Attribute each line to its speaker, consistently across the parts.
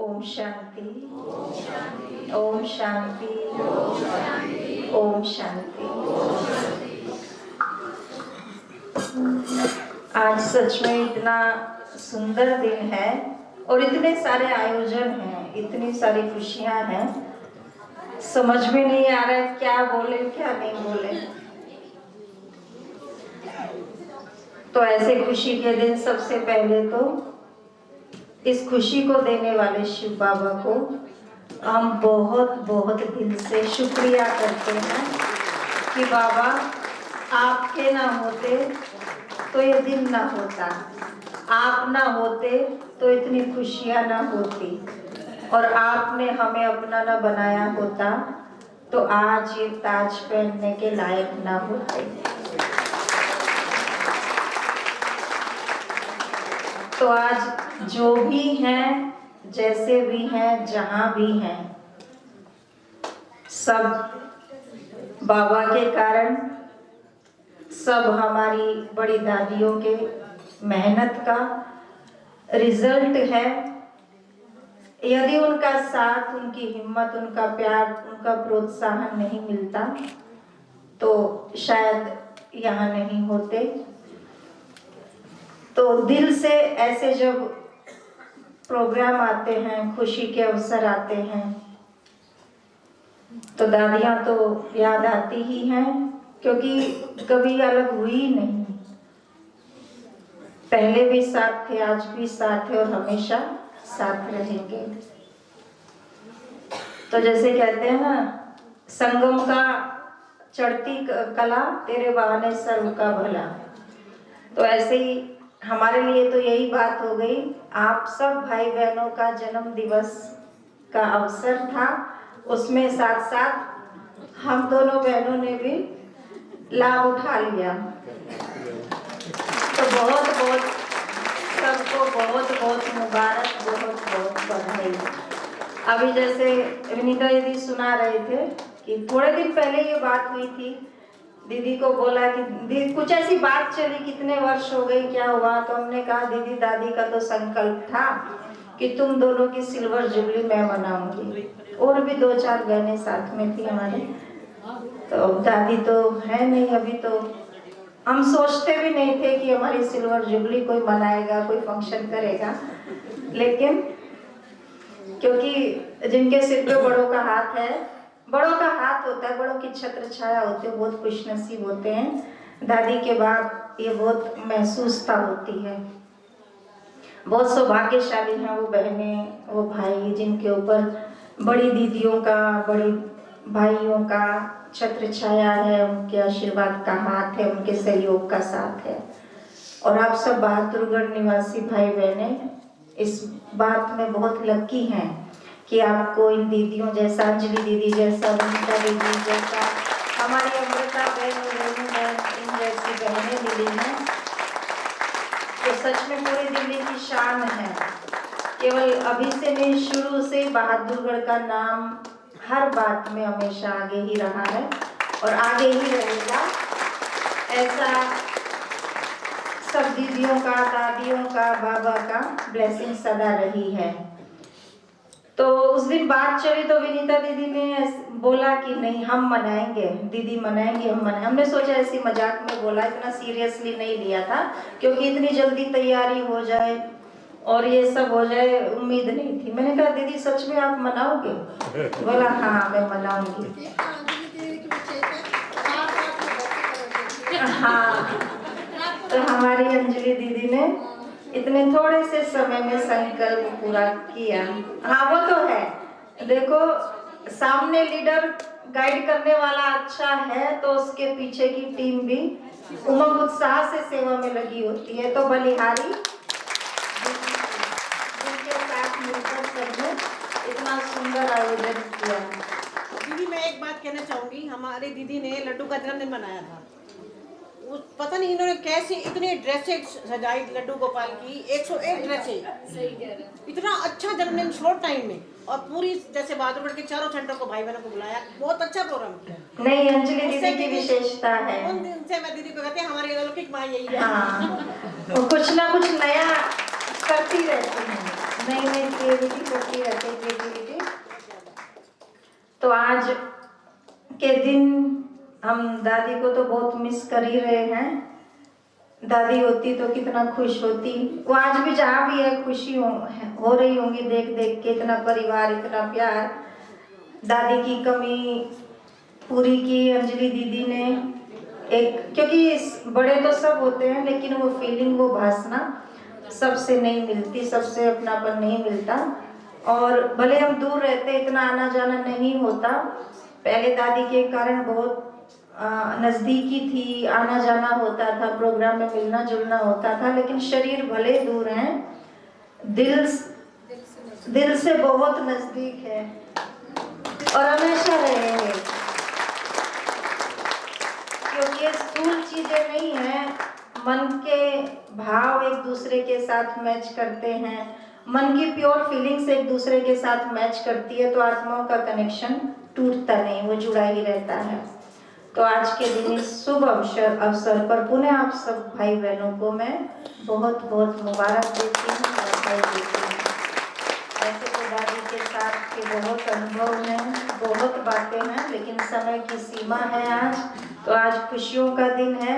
Speaker 1: ओम शांति, ओम शांति, ओम शांति। आज सच में इतना सुंदर दिन है और इतने सारे आयोजन हैं, इतनी सारी खुशियां हैं, समझ में नहीं आ रहा है क्या बोले क्या नहीं बोले। तो ऐसे खुशी के दिन सबसे पहले तो इस खुशी को देने वाले शिव बाबा को हम बहुत बहुत दिल से शुक्रिया करते हैं कि बाबा आपके ना होते तो ये दिन ना होता, आप ना होते तो इतनी खुशियां ना होती, और आपने हमें अपना ना बनाया होता तो आज ये ताज पहनने के लायक ना होते। तो आज जो भी हैं, जैसे भी हैं, जहां भी हैं, सब बाबा के कारण, सब हमारी बड़ी दादियों के मेहनत का रिजल्ट है। यदि उनका साथ, उनकी हिम्मत, उनका प्यार, उनका प्रोत्साहन नहीं मिलता तो शायद यहाँ नहीं होते। तो दिल से ऐसे जब प्रोग्राम आते हैं, खुशी के अवसर आते हैं, तो दादियाँ तो याद आती ही हैं, क्योंकि कभी अलग हुई नहीं। पहले भी साथ थे, आज भी साथ है और हमेशा साथ रहेंगे। तो जैसे कहते हैं ना, संगम का चढ़ती कला तेरे बहाने सर्व का भला। तो ऐसे ही हमारे लिए तो यही बात हो गई। आप सब भाई बहनों का जन्म दिवस का अवसर था, उसमें साथ साथ हम दोनों बहनों ने भी लाभ उठा लिया। तो बहुत बहुत सबको बहुत बहुत मुबारक, बहुत बहुत बधाई। अभी जैसे विनीता दीदी सुना रहे थे कि थोड़े दिन पहले ये बात हुई थी, दीदी को बोला कि दीदी कुछ ऐसी बात चली, कितने वर्ष हो गए, क्या हुआ? तो हमने कहा दीदी दादी का तो संकल्प था कि तुम दोनों की सिल्वर जुबली मैं मनाऊंगी, और भी 2-4 बहनें साथ में थी हमारे। तो दादी तो है नहीं अभी, तो हम सोचते भी नहीं थे कि हमारी सिल्वर जुबली कोई मनाएगा, कोई फंक्शन करेगा। लेकिन क्योंकि जिनके सिर पे बड़ों का हाथ है, बड़ों का हाथ होता है, बड़ों की छत्र छाया होती है, बहुत खुशनसीब होते हैं। दादी के बाद ये बहुत महसूसता होती है। बहुत सौभाग्यशाली हैं वो बहनें, वो भाई, जिनके ऊपर बड़ी दीदियों का, बड़ी भाइयों का छत्र छाया है, उनके आशीर्वाद का हाथ है, उनके सहयोग का साथ है। और आप सब बहादुरगढ़ निवासी भाई बहनें इस बात में बहुत लकी हैं कि आपको इन दीदियों जैसा, अंजलि दीदी जैसा, विनीता दीदी जैसा, हमारी अमृता बहन, रेणु बहन, इन जैसी बहनें मिली हैं। तो सच में पूरी दिल्ली की शान है। केवल अभी से नहीं, शुरू से बहादुरगढ़ का नाम हर बात में हमेशा आगे ही रहा है और आगे ही रहेगा। ऐसा सब दीदियों का, दादियों का, बाबा का ब्लेसिंग सदा रही है। तो उस दिन बात चली तो विनीता दीदी ने बोला कि नहीं हम मनाएंगे, दीदी मनाएंगे, हम मनाएंगे। हमने सोचा ऐसी मजाक में बोला, इतना सीरियसली नहीं लिया था, क्योंकि इतनी जल्दी तैयारी हो जाए और ये सब हो जाए उम्मीद नहीं थी। मैंने कहा दीदी सच में आप मनाओगे? बोला हाँ मैं मनाऊंगी। हाँ, तो हमारी अंजलि दीदी ने इतने थोड़े से समय में संकल्प पूरा किया। हाँ वो तो है, देखो सामने लीडर गाइड करने वाला अच्छा है तो उसके पीछे की टीम भी उमंग उत्साह से सेवा में लगी होती है। तो बलिहारी जिनके साथ मिलकर सबने इतना सुंदर आयोजन किया।
Speaker 2: दीदी मैं एक बात कहना चाहूंगी, हमारे दीदी ने लड्डू का जन्मदिन मनाया था। पता नहीं इन्होंने कैसे इतने ड्रेसेस सजाई लड्डू गोपाल की, 101 ड्रेसेस, इतना अच्छा जन्मदिन शॉर्ट टाइम में, और पूरी जैसे बहादुरगढ़ के चारों सेंटर को भाई बहनों को बुलाया, बहुत अच्छा प्रोग्राम किया।
Speaker 1: नहीं अंजलि दीदी की विशेषता है,
Speaker 2: उन दिन से मैं दीदी को कहते हैं हमारी अलौकिक माँ यही है।
Speaker 1: हाँ, वो कुछ ना कुछ नया करती रहती है। नई नई क्रिएटिविटी करती रहती है, क्रिएटिविटी। तो आज के दिन हम दादी को तो बहुत मिस कर ही रहे हैं। दादी होती तो कितना खुश होती। वो आज भी जहाँ भी है खुशी हो रही होंगी देख देख के, इतना परिवार, इतना प्यार। दादी की कमी पूरी की अंजलि दीदी ने। एक क्योंकि बड़े तो सब होते हैं, लेकिन वो फीलिंग, वो भासना सबसे नहीं मिलती, सबसे अपनापन नहीं मिलता। और भले हम दूर रहते, इतना आना जाना नहीं होता। पहले दादी के कारण बहुत नज़दीकी थी, आना जाना होता था, प्रोग्राम में मिलना जुलना होता था। लेकिन शरीर भले दूर हैं, दिल से बहुत नज़दीक है और हमेशा रहे हैं। क्योंकि ये स्थूल चीजें नहीं हैं, मन के भाव एक दूसरे के साथ मैच करते हैं, मन की प्योर फीलिंग्स एक दूसरे के साथ मैच करती है, तो आत्माओं का कनेक्शन टूटता नहीं, वो जुड़ा ही रहता है। तो आज के दिन इस शुभ अवसर पर पुनः आप सब भाई बहनों को मैं बहुत बहुत मुबारक देती हूँ, बधाई देती हूँ। ऐसे तो दादी के साथ के बहुत अनुभव हैं, बहुत बातें हैं, लेकिन समय की सीमा है आज। तो आज खुशियों का दिन है,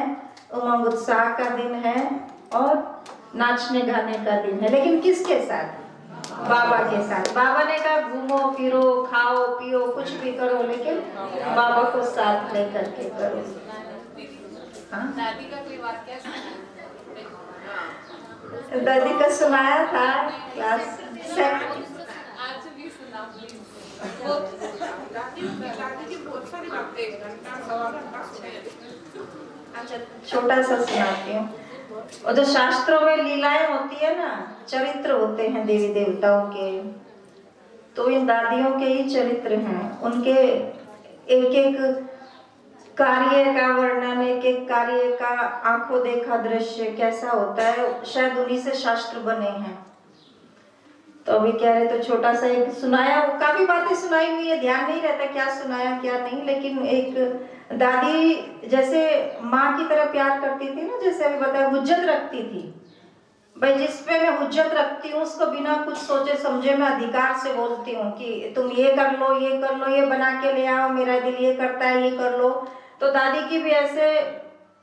Speaker 1: उमंग उत्साह का दिन है और नाचने गाने का दिन है। लेकिन किसके साथ? बाबा के साथ। बाबा ने कहा घूमो फिरो, खाओ पियो, कुछ भी करो, लेकिन बाबा को साथ लेकर के करो।
Speaker 3: दादी का कोई वाक्य
Speaker 1: दादी का सुनाया था क्लास
Speaker 3: आज भी सुना प्लीज। दादी की बहुत सारी बातें घंटा सवा घंटा सुने।
Speaker 1: अच्छा, छोटा सा सुनाती हूँ। और जो शास्त्रों में लीलाएं होती है ना, चरित्र होते हैं देवी देवताओं के, तो इन दादियों के ही चरित्र हैं। उनके एक एक कार्य का वर्णन, एक एक कार्य का आंखों देखा दृश्य कैसा होता है, शायद उन्हीं से शास्त्र बने हैं। तो अभी कह रहे तो छोटा सा एक सुनाया, काफी बातें सुनाई हुई है, ध्यान नहीं रहता क्या सुनाया क्या नहीं। लेकिन एक दादी जैसे माँ की तरह प्यार करती थी ना, जैसे अभी बताया, हुज्जत रखती थी भाई, जिस पे मैं हुज्जत रखती हूँ उसको बिना कुछ सोचे समझे मैं अधिकार से बोलती हूँ कि तुम ये कर लो, ये कर लो, ये बना के ले आओ, मेरा दिल ये करता है, ये कर लो। तो दादी की भी ऐसे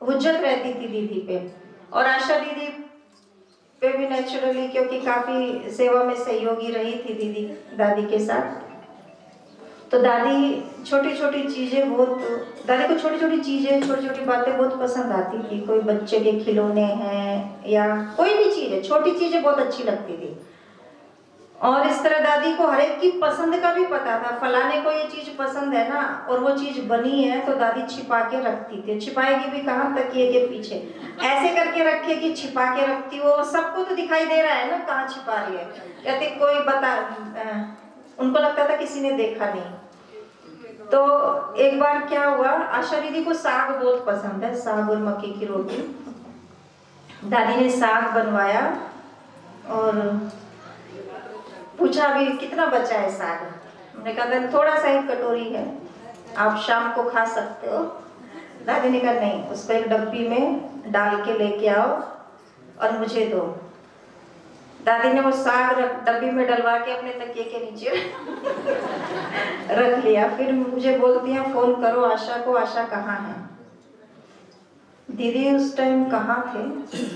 Speaker 1: हुज्जत रहती थी दीदी पे, और आशा दीदी पे भी नेचुरली, क्योंकि काफी सेवा में सहयोगी रही थी दीदी दादी के साथ। तो दादी छोटी छोटी चीजें बहुत, दादी को छोटी छोटी चीजें, छोटी छोटी बातें बहुत पसंद आती थी। कोई बच्चे के खिलौने हैं या कोई भी चीज है, छोटी चीजें बहुत अच्छी लगती थी। और इस तरह दादी को हर एक की पसंद का भी पता था, फलाने को ये चीज पसंद है ना और वो चीज बनी है, तो दादी छिपा के रखती थी। छिपाएगी भी कहाँ, तकिए के पीछे ऐसे करके रखेगी, छिपा के रखती। वो सबको तो दिखाई दे रहा है ना कहाँ छिपा रही है, कहते कोई बता, उनको लगता था किसी ने देखा नहीं। तो एक बार क्या हुआ, आशा दीदी को साग बहुत पसंद है, साग और मक्की की रोटी। दादी ने साग बनवाया और पूछा अभी कितना बचा है साग। हमने कहा थोड़ा सा, एक कटोरी है, आप शाम को खा सकते हो। दादी ने कहा नहीं, उसको एक डब्बी में डाल के लेके आओ और मुझे दो। दादी ने वो साग डब्बी में डलवा के अपने तकिए के नीचे रख लिया। फिर मुझे बोलती हैं फोन करो आशा को, आशा कहाँ है। दीदी उस टाइम कहाँ थे,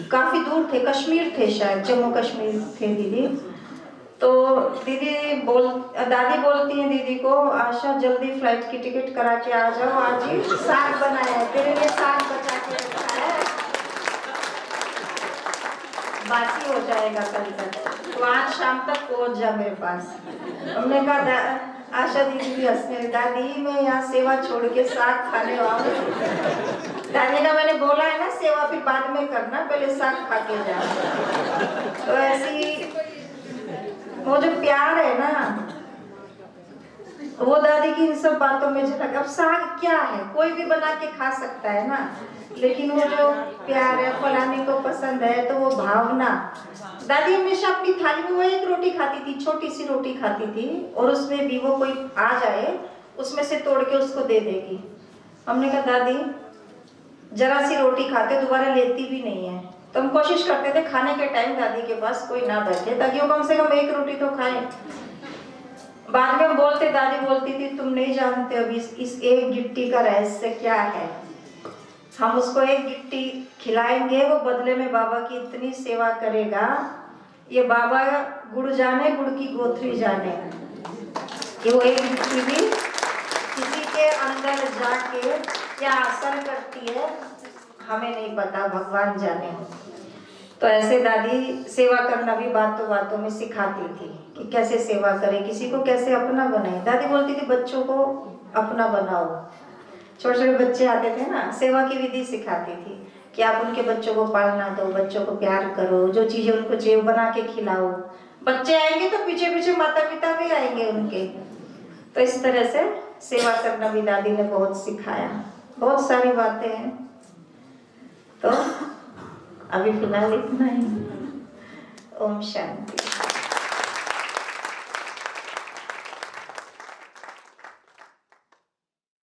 Speaker 1: काफी दूर थे, कश्मीर थे शायद, जम्मू कश्मीर थे दीदी। तो दादी बोलती है दीदी को, आशा जल्दी फ्लाइट की टिकट करा के आ जाओ, आज ही साग बनाया है तेरे लिए, साग बचा के रखा है, बासी हो जाएगा कल तक, तो आज शाम तक पहुंच जा मेरे पास। हमने कहा आशा दीदी भी हंसने, दादी मैं यहाँ सेवा छोड़ के साग खाने आऊँ। दादी का मैंने बोला है ना, सेवा फिर बाद में करना, पहले साग खा के जा। तो ऐसी वो जो प्यार है ना, वो दादी की इन सब बातों में झलक। अब साग क्या है, कोई भी बना के खा सकता है ना, लेकिन वो जो प्यार है, फलाने को पसंद है, तो वो भावना। दादी हमेशा अपनी थाली में वो एक रोटी खाती थी, छोटी सी रोटी खाती थी, और उसमें भी वो कोई आ जाए उसमें से तोड़ के उसको दे देगी। हमने कहा दादी जरा सी रोटी खाते, दोबारा लेती भी नहीं है, तो हम कोशिश करते थे खाने के टाइम दादी के पास कोई ना बैठे ताकि वो कम से कम एक रोटी तो खाए। बाद में हम बोलते, दादी बोलती थी तुम नहीं जानते अभी इस एक गिट्टी का रहस्य क्या है। हम उसको एक गिट्टी खिलाएंगे, वो बदले में बाबा की इतनी सेवा करेगा, ये बाबा गुड़ जाने गुड़ की गोथरी जाने। ये वो एक गिट्टी भी किसी के अंदर जाके क्या असर करती है हमें नहीं पता, भगवान जाने। तो ऐसे दादी सेवा करना भी बातों बातों में सिखाती थी कि कैसे सेवा करें, किसी को कैसे अपना बनाए। दादी बोलती थी बच्चों को अपना बनाओ। छोटे छोटे बच्चे आते थे ना, सेवा की विधि सिखाती थी कि आप उनके बच्चों को पालना दो, बच्चों को प्यार करो, जो चीज़ें उनको चाहिए बना के खिलाओ। बच्चे आएंगे तो पीछे पीछे माता पिता भी आएंगे उनके। तो इस तरह से सेवा करना भी दादी ने बहुत सिखाया। बहुत सारी बातें हैं। तो अभी फिलहाल इतना ही। ओम शांति।